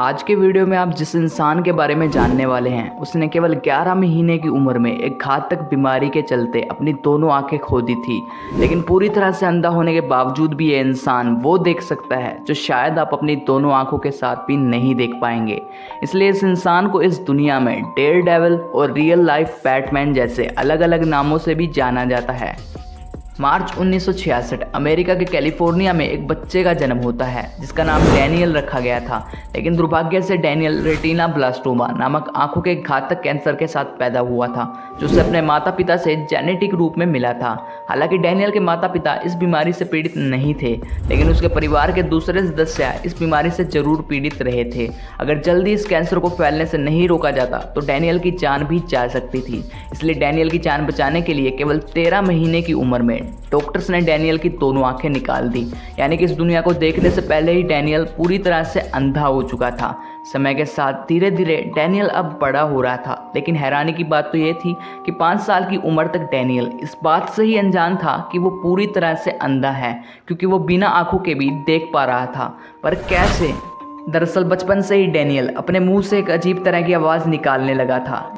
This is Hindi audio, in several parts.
आज के वीडियो में आप जिस इंसान के बारे में जानने वाले हैं उसने केवल 11 महीने की उम्र में एक घातक बीमारी के चलते अपनी दोनों आंखें खो दी थी। लेकिन पूरी तरह से अंधा होने के बावजूद भी ये इंसान वो देख सकता है जो शायद आप अपनी दोनों आंखों के साथ भी नहीं देख पाएंगे। इसलिए इस इंसान को इस दुनिया में डेयर डेविल और रियल लाइफ बैटमैन जैसे अलग अलग नामों से भी जाना जाता है। मार्च 1966 अमेरिका के कैलिफोर्निया में एक बच्चे का जन्म होता है जिसका नाम डैनियल रखा गया था। लेकिन दुर्भाग्य से डैनियल रेटिना ब्लास्टोमा नामक आंखों के घातक कैंसर के साथ पैदा हुआ था, जो उसे अपने माता पिता से जेनेटिक रूप में मिला था। हालांकि डैनियल के माता पिता इस बीमारी से पीड़ित नहीं थे, लेकिन उसके परिवार के दूसरे सदस्य इस बीमारी से जरूर पीड़ित रहे थे। अगर जल्दी इस कैंसर को फैलने से नहीं रोका जाता तो डैनियल की जान भी जा सकती थी। इसलिए डैनियल की जान बचाने के लिए केवल 13 महीने की उम्र में डॉक्टर्स ने डैनियल की दोनों आंखें निकाल दी। यानी कि इस दुनिया को देखने से पहले ही डैनियल पूरी तरह से अंधा हो चुका था। समय के साथ धीरे धीरे डैनियल अब बड़ा हो रहा था, लेकिन हैरानी की बात तो ये थी कि 5 साल की उम्र तक डैनियल इस बात से ही अनजान था कि वो पूरी तरह से अंधा है, क्योंकि वो बिना आंखों के भी देख पा रहा था। पर कैसे? दरअसल बचपन से ही डैनियल अपने मुंह से एक अजीब तरह की आवाज़ निकालने लगा था।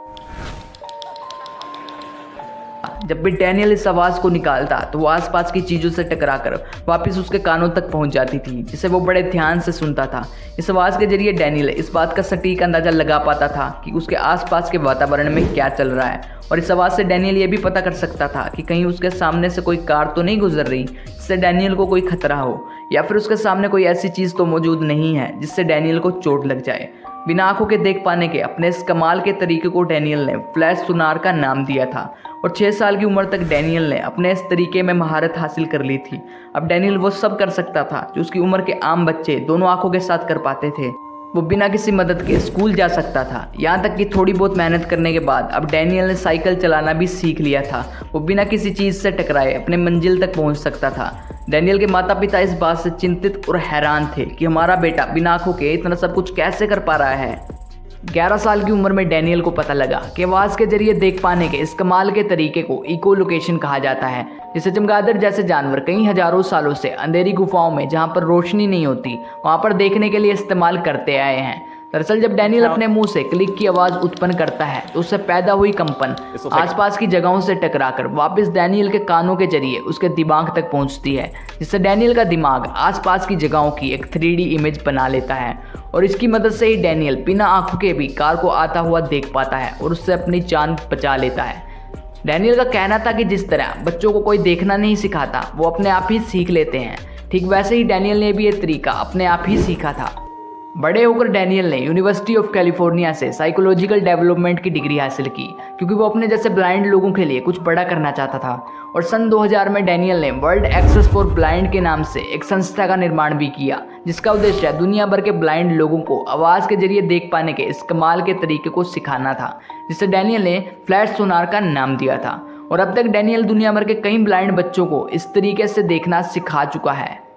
जब भी डैनियल इस आवाज़ को निकालता तो वो आसपास की चीज़ों से टकराकर वापस उसके कानों तक पहुंच जाती थी, जिसे वो बड़े ध्यान से सुनता था। इस आवाज़ के जरिए डैनियल इस बात का सटीक अंदाज़ा लगा पाता था कि उसके आसपास के वातावरण में क्या चल रहा है, और इस आवाज़ से डैनियल ये भी पता कर सकता था कि कहीं उसके सामने से कोई कार तो नहीं गुजर रही जिससे डैनियल को कोई खतरा हो, या फिर उसके सामने कोई ऐसी चीज़ तो मौजूद नहीं है जिससे डैनियल को चोट लग जाए। बिना आंखों के देख पाने के अपने इस कमाल के तरीके को डैनियल ने फ्लैश सोनार का नाम दिया था, और 6 साल की उम्र तक डैनियल ने अपने इस तरीके में महारत हासिल कर ली थी। अब डैनियल वो सब कर सकता था जो उसकी उम्र के आम बच्चे दोनों आंखों के साथ कर पाते थे। वो बिना किसी मदद के स्कूल जा सकता था, यहाँ तक कि थोड़ी बहुत मेहनत करने के बाद अब डैनियल ने साइकिल चलाना भी सीख लिया था। वो बिना किसी चीज़ से टकराए अपने मंजिल तक पहुँच सकता था। डैनियल के माता पिता इस बात से चिंतित और हैरान थे कि हमारा बेटा बिना आंखों के इतना सब कुछ कैसे कर पा रहा है। 11 साल की उम्र में डैनियल को पता लगा कि आवाज़ के जरिए देख पाने के इस कमाल के तरीके को इको लोकेशन कहा जाता है, जिसे चमगादड़ जैसे जानवर कई हजारों सालों से अंधेरी गुफाओं में जहां पर रोशनी नहीं होती वहां पर देखने के लिए इस्तेमाल करते आए हैं। दरअसल जब डैनियल अपने मुंह से क्लिक की आवाज़ उत्पन्न करता है तो उससे पैदा हुई कंपन आसपास की जगहों से टकराकर वापस डैनियल के कानों के जरिए उसके दिमाग तक पहुंचती है, जिससे डैनियल का दिमाग आसपास की जगहों की एक 3D इमेज बना लेता है, और इसकी मदद से ही डैनियल बिना आंखों के भी कार को आता हुआ देख पाता है और उससे अपनी जान बचा लेता है। डैनियल का कहना था कि जिस तरह बच्चों को कोई देखना नहीं सिखाता, वो अपने आप ही सीख लेते हैं, ठीक वैसे ही डैनियल ने भी ये तरीका अपने आप ही सीखा था। बड़े होकर डैनियल ने यूनिवर्सिटी ऑफ कैलिफोर्निया से साइकोलॉजिकल डेवलपमेंट की डिग्री हासिल की, क्योंकि वो अपने जैसे ब्लाइंड लोगों के लिए कुछ बड़ा करना चाहता था। और सन 2000 में डैनियल ने वर्ल्ड एक्सेस फॉर ब्लाइंड के नाम से एक संस्था का निर्माण भी किया, जिसका उद्देश्य दुनिया भर के ब्लाइंड लोगों को आवाज़ के जरिए देख पाने के इस कमाल के तरीके को सिखाना था, जिसे डैनियल ने फ्लैश सोनार का नाम दिया था। और अब तक डैनियल दुनिया भर के कई ब्लाइंड बच्चों को इस तरीके से देखना सिखा चुका है।